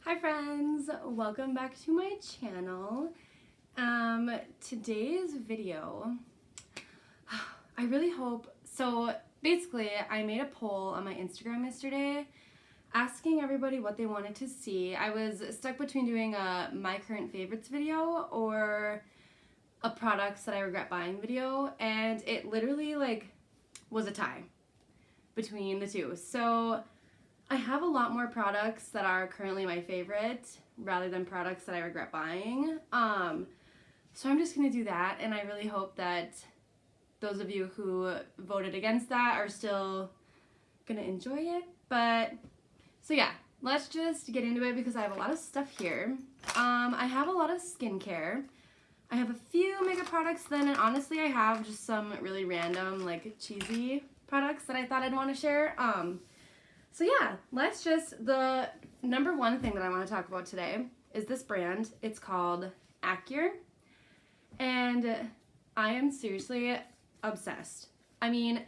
Hi friends, welcome back to my channel. Today's video, I really hope, so basically I made a poll on my Instagram yesterday asking everybody what they wanted to see. I was stuck between doing a my current favorites video or a products that I regret buying video, and it literally was a tie between the two. So I have a lot more products that are currently my favorite rather than products that I regret buying. So I'm just going to do that, and I really hope that those of you who voted against that are still going to enjoy it. But, so yeah, let's just get into it because I have a lot of stuff here. I have a lot of skincare. I have a few makeup products then, and honestly I have just some really random, cheesy products that I thought I'd want to share. So yeah, the number one thing that I want to talk about today is this brand. It's called Acure, and I am seriously obsessed. I mean,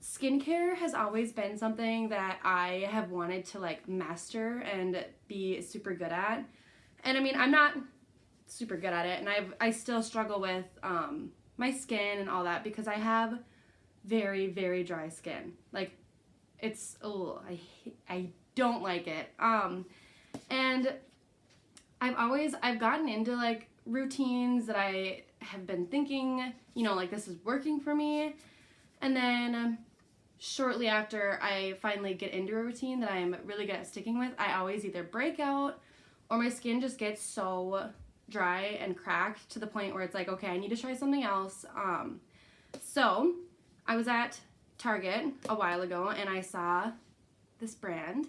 skincare has always been something that I have wanted to master and be super good at. And I mean, I'm not super good at it, and I still struggle with my skin and all that because I have very, very dry skin. I don't like it. And I've gotten into routines that I have been thinking, this is working for me. And then shortly after I finally get into a routine that I'm really good at sticking with, I always either break out or my skin just gets so dry and cracked to the point where it's like, okay, I need to try something else. So I was at Target a while ago and I saw this brand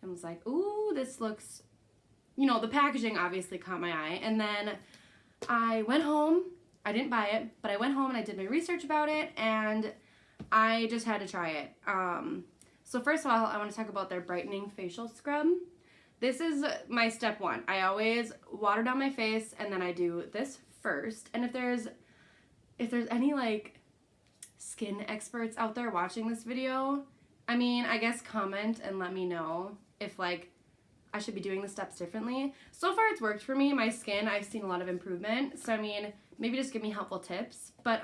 and was like, ooh, this looks, the packaging obviously caught my eye. And then I went home. I didn't buy it, but I went home and I did my research about it, and I just had to try it. So first of all, I want to talk about their brightening facial scrub. This is my step one. I always water down my face and then I do this first. And if there's any skin experts out there watching this video, I mean, I guess comment and let me know if I should be doing the steps differently. So far it's worked for me. My skin, I've seen a lot of improvement. So I mean, maybe just give me helpful tips. But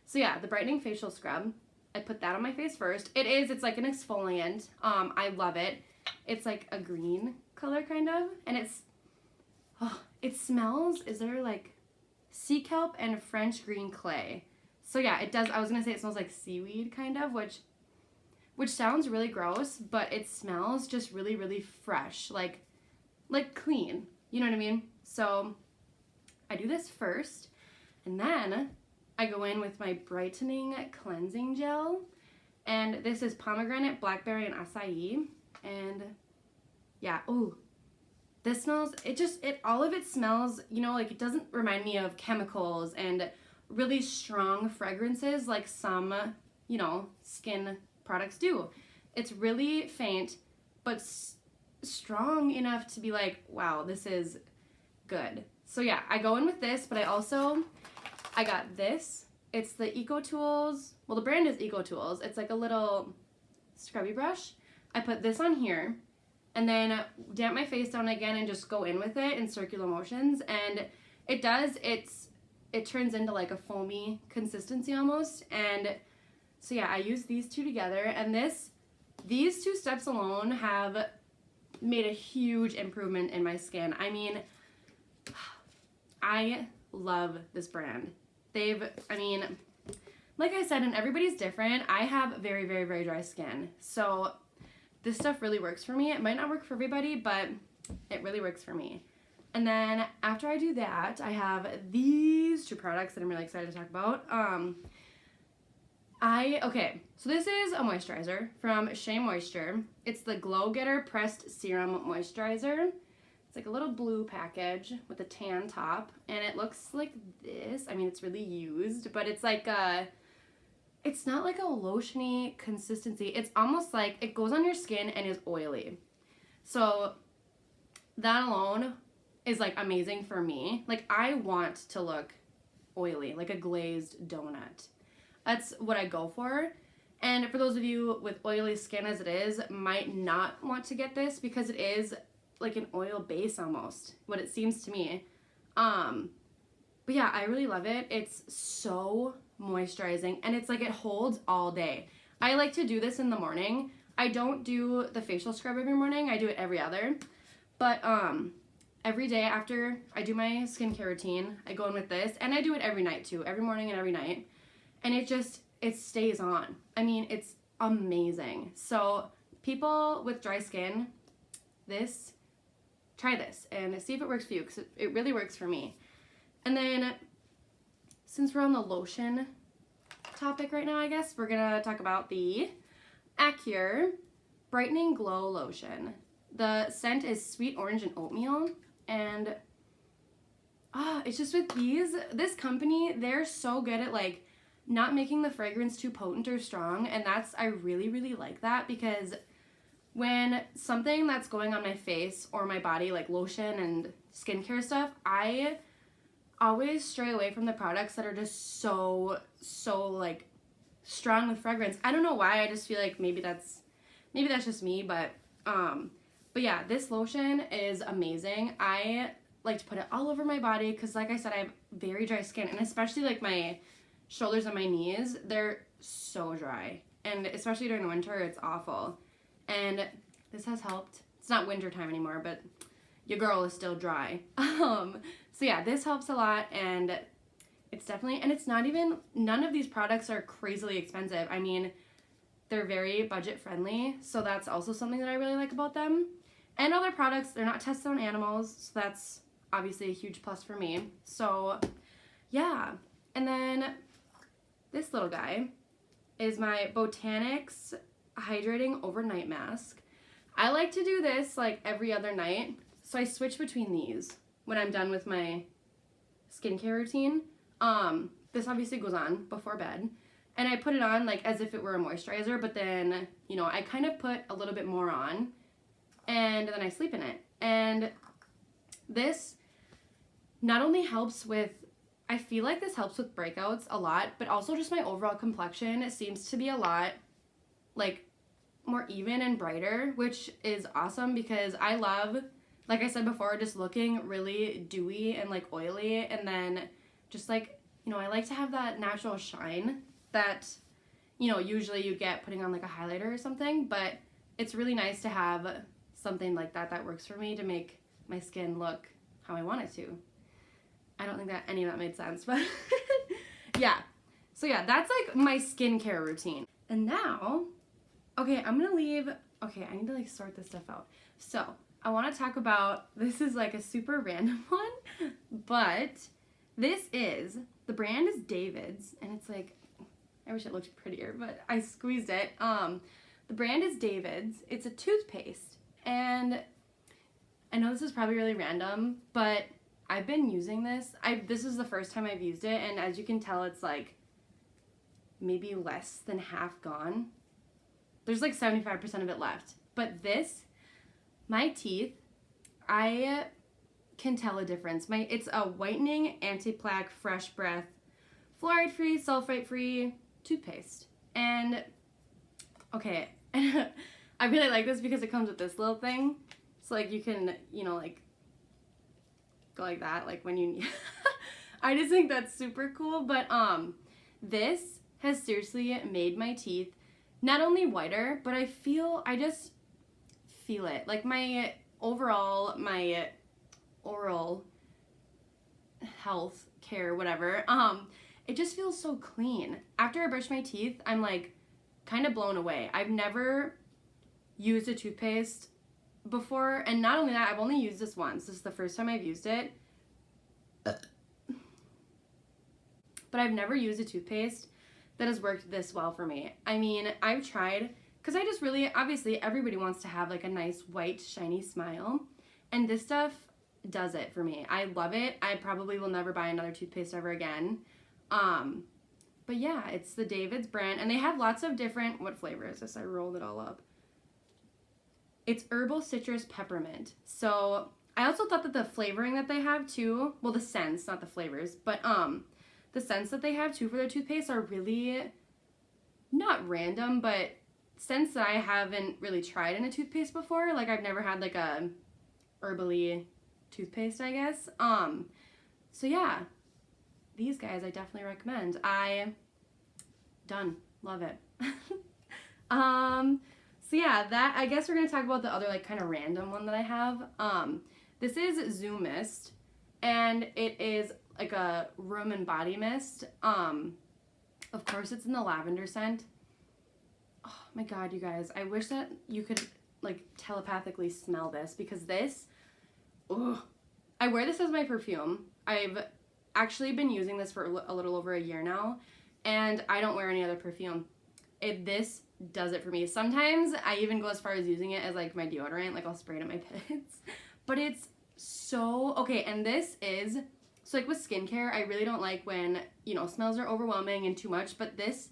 so yeah, the brightening facial scrub, I put that on my face first. It's like an exfoliant. I love it. It's like a green color kind of, and it smells, is there sea kelp and French green clay. So yeah, it does. I was gonna say it smells like seaweed kind of, which sounds really gross, but it smells just really, really fresh, like clean. You know what I mean? So I do this first, and then I go in with my brightening cleansing gel, and this is pomegranate, blackberry, and acai. And yeah, ooh, this smells. All of it smells. It doesn't remind me of chemicals and really strong fragrances like some, skin products do. It's really faint, but strong enough to be like, wow, this is good. So yeah, I go in with this, but I got this. It's the EcoTools. Well, the brand is EcoTools. It's like a little scrubby brush. I put this on here and then damp my face down again and just go in with it in circular motions. And it turns into a foamy consistency almost. And so yeah, I use these two together, and these two steps alone have made a huge improvement in my skin. I mean, I love this brand. Like I said, and everybody's different. I have very, very, very dry skin. So this stuff really works for me. It might not work for everybody, but it really works for me. And then after I do that, I have these two products that I'm really excited to talk about. So this is a moisturizer from Shea Moisture. It's the Glow Getter Pressed Serum Moisturizer. It's like a little blue package with a tan top, and it looks like this. I mean, it's really used, but it's it's not like a lotiony consistency. It's almost like it goes on your skin and is oily. So that alone is amazing for me. I want to look oily, like a glazed donut. That's what I go for. And for those of you with oily skin as it is, might not want to get this because it is like an oil base almost, what it seems to me. But yeah, I really love it. It's so moisturizing, and it's like it holds all day. I like to do this in the morning. I don't do the facial scrub every morning. I do it every other. But every day after I do my skincare routine, I go in with this, and I do it every night too, every morning and every night. And it stays on. I mean, it's amazing. So people with dry skin, try this and see if it works for you, because it really works for me. And then, since we're on the lotion topic right now, I guess, we're gonna talk about the Acure Brightening Glow Lotion. The scent is sweet orange and oatmeal, and it's just with this company, they're so good at like not making the fragrance too potent or strong, and I really, really like that, because when something that's going on my face or my body, like lotion and skincare stuff, I always stray away from the products that are just so like strong with fragrance. I don't know why. I just feel like maybe that's just me, but yeah, this lotion is amazing. I like to put it all over my body because, like I said, I have very dry skin, and especially like my shoulders and my knees, they're so dry, and especially during the winter, it's awful. And this has helped. It's not winter time anymore, but your girl is still dry. So yeah, this helps a lot, and it's definitely, and it's not even, none of these products are crazily expensive. I mean, they're very budget friendly, so that's also something that I really like about them. And other products, they're not tested on animals, so that's obviously a huge plus for me. So yeah, and then this little guy is my Botanics Hydrating Overnight Mask. I like to do this like every other night, so I switch between these when I'm done with my skincare routine. This obviously goes on before bed, and I put it on like as if it were a moisturizer, but then, you know, I kind of put a little bit more on, and then I sleep in it. And this not only helps with, I feel like this helps with breakouts a lot, but also just my overall complexion seems to be a lot like more even and brighter, which is awesome, because I love, like I said before, just looking really dewy and like oily, and then just like, you know, I like to have that natural shine that, you know, usually you get putting on like a highlighter or something, but it's really nice to have something like that works for me to make my skin look how I want it to. I don't think that any of that made sense, but yeah. So yeah, that's like my skincare routine. And now, okay, I need to like sort this stuff out. So I want to talk about, this is like a super random one, but the brand is David's, and it's like, I wish it looked prettier, but I squeezed it. The brand is David's. It's a toothpaste, and I know this is probably really random, but I've been using this. This is the first time I've used it, and as you can tell, it's like maybe less than half gone. There's like 75% of it left. But my teeth, I can tell a difference. It's a whitening, anti-plaque, fresh breath, fluoride-free, sulfite-free toothpaste. And, okay, I really like this because it comes with this little thing. So, like, you can, you know, like, go like that, like, when you I just think that's super cool. But, this has seriously made my teeth not only whiter, but I just feel it. Like, my oral health care, whatever, it just feels so clean. After I brush my teeth, I'm like kind of blown away. I've never used a toothpaste before, and not only that, I've only used this once. This is the first time I've used it. But I've never used a toothpaste that has worked this well for me. I mean, I've tried, because I just really, obviously everybody wants to have like a nice white shiny smile, and this stuff does it for me. I love it. I probably will never buy another toothpaste ever again. But yeah, it's the David's brand, and they have lots of different, what flavor is this? I rolled it all up. It's herbal citrus peppermint. So I also thought that the flavoring that they have too, well, the scents, not the flavors, but the scents that they have too for their toothpaste are really not random, but scents that I haven't really tried in a toothpaste before. Like, I've never had like a herbally toothpaste, I guess. So yeah, these guys I definitely recommend. Love it. So yeah, that, I guess we're gonna talk about the other like kind of random one that I have. This is Zoo Mist, and it is like a room and body mist. Of course it's in the lavender scent. Oh my god, you guys, I wish that you could like telepathically smell this, because this, ugh. I wear this as my perfume. I've actually been using this for a little over a year now, and I don't wear any other perfume. This does it for me. Sometimes I even go as far as using it as like my deodorant, like I'll spray it at my pits. But it's so, okay, and this is, so like with skincare, I really don't like when, you know, smells are overwhelming and too much, but this,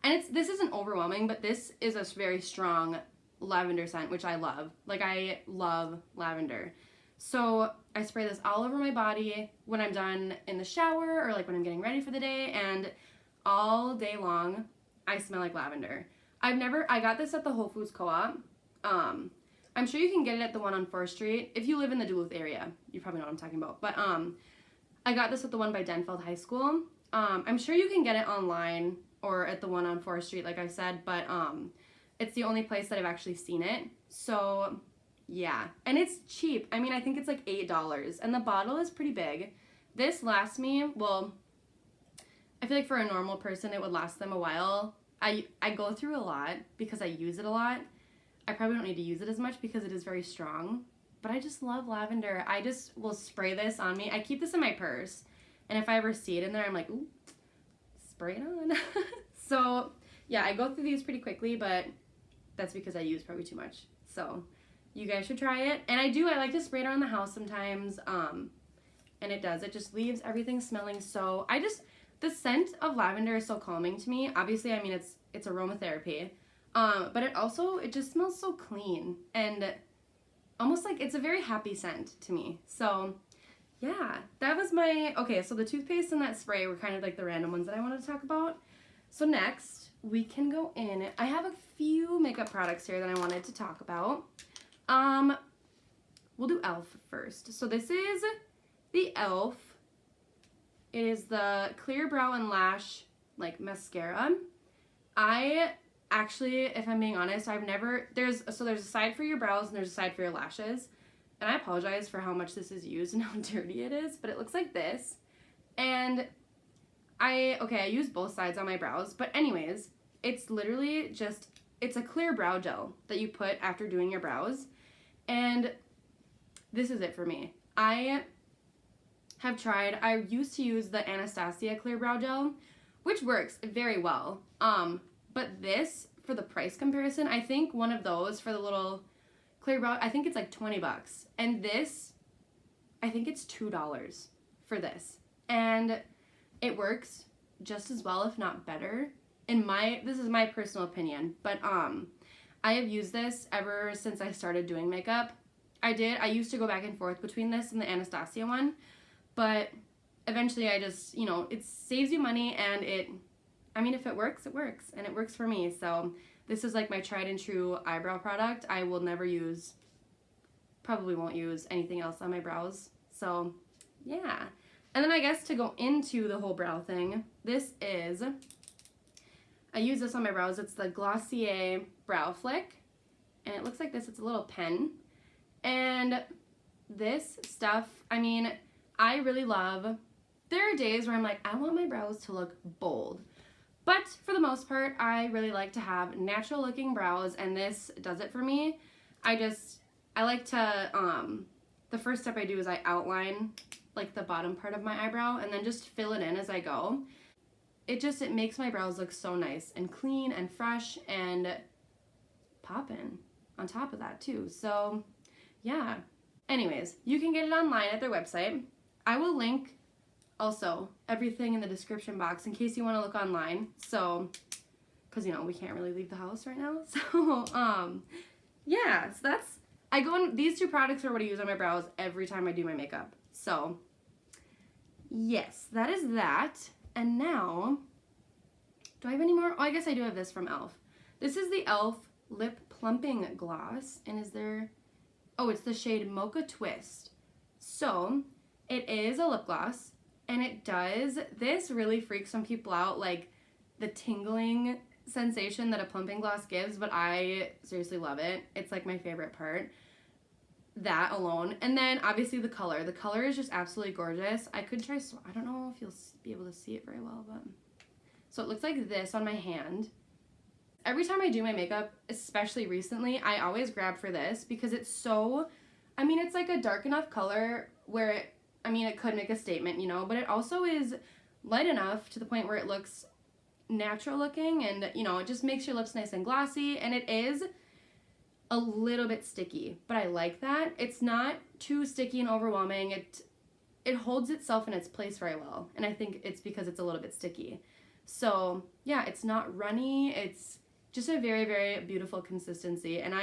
and this isn't overwhelming, but this is a very strong lavender scent, which I love. Like, I love lavender. So I spray this all over my body when I'm done in the shower, or like when I'm getting ready for the day, and all day long I smell like lavender. I got this at the Whole Foods Co-op. I'm sure you can get it at the one on 4th Street. If you live in the Duluth area, you probably know what I'm talking about. But I got this at the one by Denfeld High School. I'm sure you can get it online or at the one on 4th Street, like I said, but it's the only place that I've actually seen it. So yeah, and it's cheap. I mean, I think it's like $8, and the bottle is pretty big. This lasts me, well, I feel like for a normal person it would last them a while. I go through a lot because I use it a lot. I probably don't need to use it as much because it is very strong, but I just love lavender. I just will spray this on me. I keep this in my purse, and if I ever see it in there, I'm like, ooh, spray it on. So yeah, I go through these pretty quickly, but that's because I use probably too much. So you guys should try it. And I like to spray it around the house sometimes, and it just leaves everything smelling so, the scent of lavender is so calming to me. Obviously, I mean, it's aromatherapy, but it just smells so clean, and almost like it's a very happy scent to me. So yeah, that was okay, so the toothpaste and that spray were kind of like the random ones that I wanted to talk about. So next, we can go in. I have a few makeup products here that I wanted to talk about. We'll do e.l.f. first. So this is the e.l.f. It is the Clear Brow and Lash, like, mascara. I actually, if I'm being honest, there's a side for your brows and there's a side for your lashes. And I apologize for how much this is used and how dirty it is, but it looks like this. And I use both sides on my brows, but anyways, it's literally just, it's a clear brow gel that you put after doing your brows. And this is it for me. I used to use the Anastasia Clear Brow Gel, which works very well. But this, for the price comparison, I think one of those for the little clear brow, I think it's like $20. And this, I think it's $2 for this. And it works just as well, if not better. This is my personal opinion, but I have used this ever since I started doing makeup. I used to go back and forth between this and the Anastasia one, but eventually I just, it saves you money, and if it works, it works, and it works for me. So this is like my tried and true eyebrow product. I will never probably won't use anything else on my brows. So yeah. And then I guess to go into the whole brow thing, I use this on my brows. It's the Glossier Brow Flick, and it looks like this. It's a little pen. And this stuff, I really love, there are days where I'm like, I want my brows to look bold. But for the most part, I really like to have natural looking brows, and this does it for me. I like to, the first step I do is I outline like the bottom part of my eyebrow and then just fill it in as I go. It makes my brows look so nice and clean and fresh and poppin' on top of that too. So yeah. Anyways, you can get it online at their website. I will link also everything in the description box in case you want to look online. So, because we can't really leave the house right now. So yeah, so these two products are what I use on my brows every time I do my makeup. So yes, that is that. And now, do I have any more? Oh, I guess I do have this from e.l.f. This is the e.l.f. Lip Plumping Gloss. And is there Oh, it's the shade Mocha Twist. So it is a lip gloss, and it does, this really freaks some people out, like the tingling sensation that a plumping gloss gives, but I seriously love it. It's like my favorite part. That alone. And then obviously the color. The color is just absolutely gorgeous. I could try, I don't know if you'll be able to see it very well, but. So it looks like this on my hand. Every time I do my makeup, especially recently, I always grab for this because it's so, I mean, it's like a dark enough color where it, I mean, it could make a statement, you know, but it also is light enough to the point where it looks natural looking and, you know, it just makes your lips nice and glossy, and it is a little bit sticky, but I like that. It's not too sticky and overwhelming. It holds itself in its place very well, and I think it's because it's a little bit sticky. So yeah, it's not runny. It's just a very, very beautiful consistency, and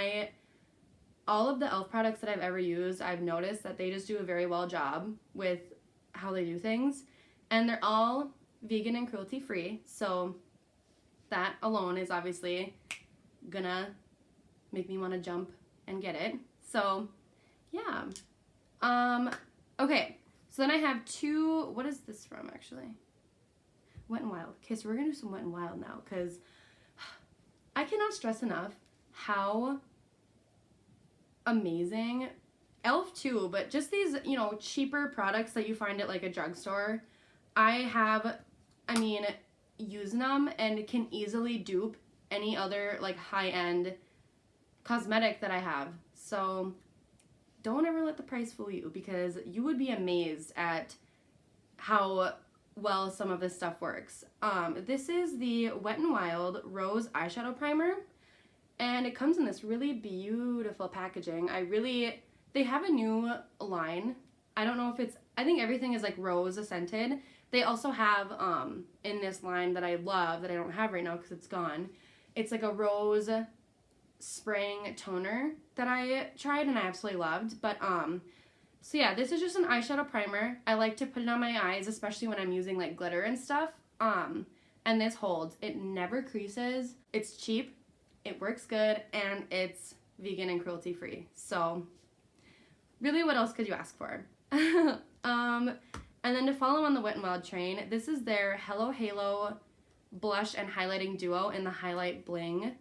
all of the e.l.f. products that I've ever used, I've noticed that they just do a very well job with how they do things, and they're all vegan and cruelty free, so that alone is obviously gonna make me want to jump and get it. So yeah. Okay, so then I have two, what is this from actually? Wet n Wild. Okay, so we're gonna do some Wet n Wild now, because I cannot stress enough how amazing e.l.f. too, but just these, you know, cheaper products that you find at like a drugstore. I mean, using them and can easily dupe any other like high-end cosmetic that I have. So don't ever let the price fool you, because you would be amazed at how well some of this stuff works. This is the Wet n Wild Rose Eyeshadow Primer, and it comes in this really beautiful packaging. They have a new line. I don't know if it's, I think everything is like rose scented. They also have, in this line that I love, that I don't have right now because it's gone, it's like a rose spraying toner that I tried and I absolutely loved. But, so yeah, this is just an eyeshadow primer. I like to put it on my eyes, especially when I'm using like glitter and stuff. And this holds. It never creases. It's cheap. It works good, and it's vegan and cruelty free. So really, what else could you ask for? And then to follow on the Wet n Wild train, this is their Hello Halo blush and highlighting duo in the Highlight Bling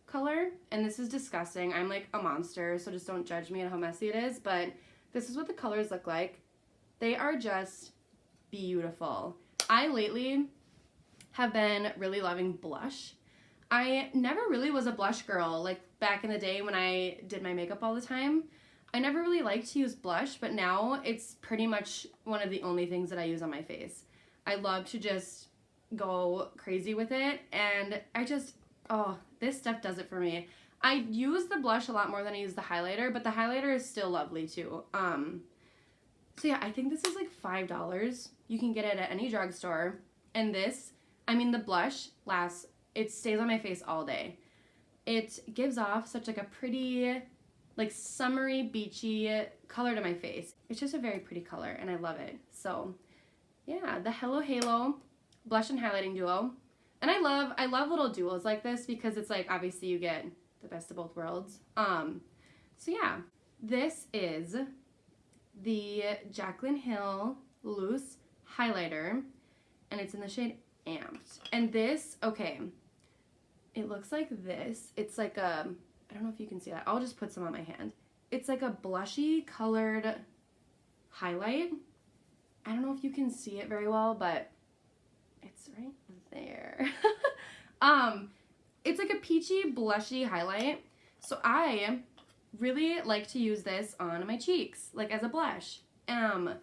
color. And this is disgusting. I'm like a monster, so just don't judge me on how messy it is, but this is what the colors look like. They are just beautiful. I lately have been really loving blush. I never really was a blush girl, like back in the day when I did my makeup all the time. I never really liked to use blush, but now it's pretty much one of the only things that I use on my face. I love to just go crazy with it, and this stuff does it for me. I use the blush a lot more than I use the highlighter, but the highlighter is still lovely too. So yeah, I think this is like $5. You can get it at any drugstore, and this, I mean, the blush it stays on my face all day. It gives off such like a pretty, like summery, beachy color to my face. It's just a very pretty color, and I love it. So yeah, the Hello Halo blush and highlighting duo. And I love little duos like this, because it's like, obviously you get the best of both worlds. So yeah, this is the Jaclyn Hill Loose Highlighter, and it's in the shade Amped. And this, okay, it looks like this. It's like I don't know if you can see that. I'll just put some on my hand. It's like a blushy colored highlight. I don't know if you can see it very well, but it's right there. It's like a peachy, blushy highlight. So I really like to use this on my cheeks, like as a blush. I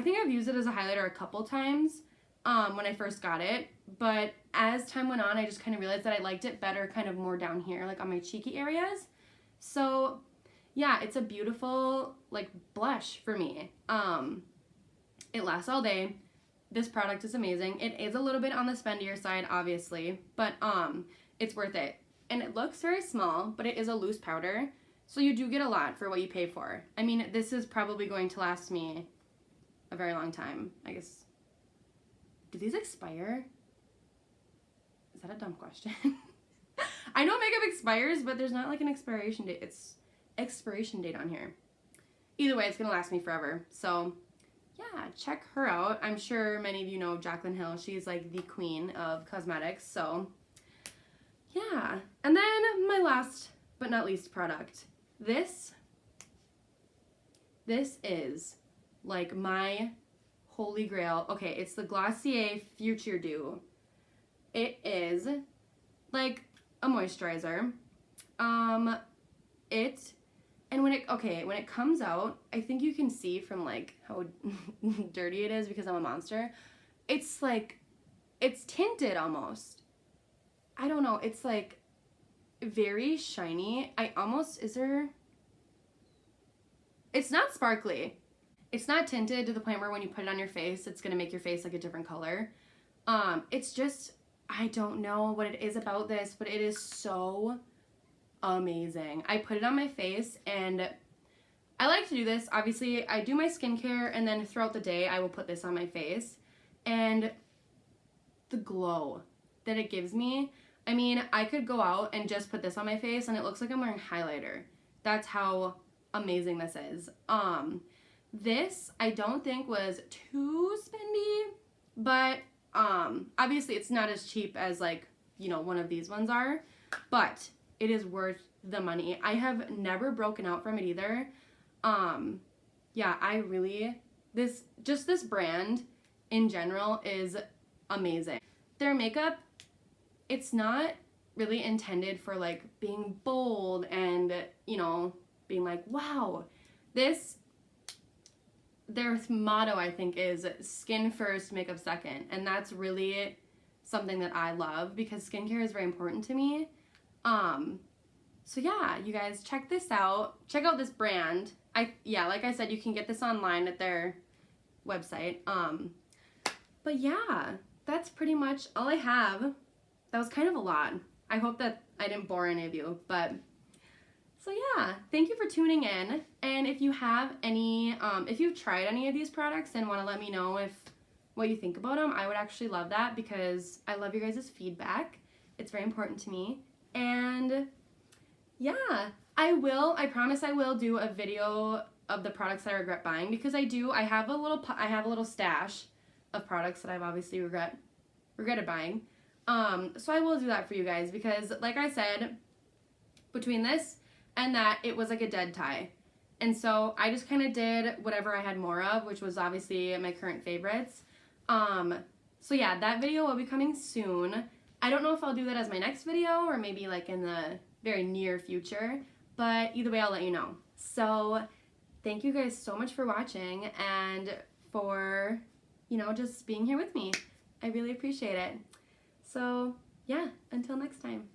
think I've used it as a highlighter a couple times when I first got it, but as time went on, I just kind of realized that I liked it better kind of more down here, like on my cheeky areas. So yeah, it's a beautiful like blush for me. It lasts all day. This product is amazing. It is a little bit on the spendier side, obviously, but it's worth it. And it looks very small, but it is a loose powder, so you do get a lot for what you pay for. I mean, this is probably going to last me a very long time, I guess. Do these expire? Is that a dumb question? I know makeup expires, but there's not like an expiration date. It's expiration date on here. Either way, it's gonna last me forever. So yeah, check her out. I'm sure many of you know Jaclyn Hill. She's like the queen of cosmetics. So yeah. And then my last but not least product. This is like my holy grail. Okay, it's the Glossier Future Dew. It is like a moisturizer. And when it comes out, I think you can see from like how dirty it is because I'm a monster. It's like, it's tinted almost. I don't know, it's like very shiny. It's not sparkly. It's not tinted to the point where when you put it on your face, it's gonna make your face like a different color. It's just, I don't know what it is about this, but it is so amazing. I put it on my face, and I like to do this. Obviously, I do my skincare, and then throughout the day, I will put this on my face. And the glow that it gives me, I mean, I could go out and just put this on my face, and it looks like I'm wearing highlighter. That's how amazing this is. This I don't think was too spendy, but obviously it's not as cheap as like, you know, one of these ones are, but it is worth the money. I have never broken out from it either. Yeah, this brand in general is amazing. Their makeup, it's not really intended for like being bold and, you know, being like, wow. Their motto, I think, is skin first, makeup second. And that's really something that I love because skincare is very important to me. So yeah, you guys check this out. Check out this brand. Like I said, you can get this online at their website. But yeah, that's pretty much all I have. That was kind of a lot. I hope that I didn't bore any of you, but so yeah, thank you for tuning in. And if you have any, if you've tried any of these products and want to let me know what you think about them, I would actually love that because I love your guys' feedback. It's very important to me. And yeah, I promise I will do a video of the products that I regret buying because I have a little stash of products that I've obviously regretted buying. So I will do that for you guys because like I said, between this and that, it was like a dead tie. And so I just kind of did whatever I had more of, which was obviously my current favorites. So yeah, that video will be coming soon. I don't know if I'll do that as my next video or maybe like in the very near future, but either way, I'll let you know. So thank you guys so much for watching and for, you know, just being here with me. I really appreciate it. So yeah, until next time.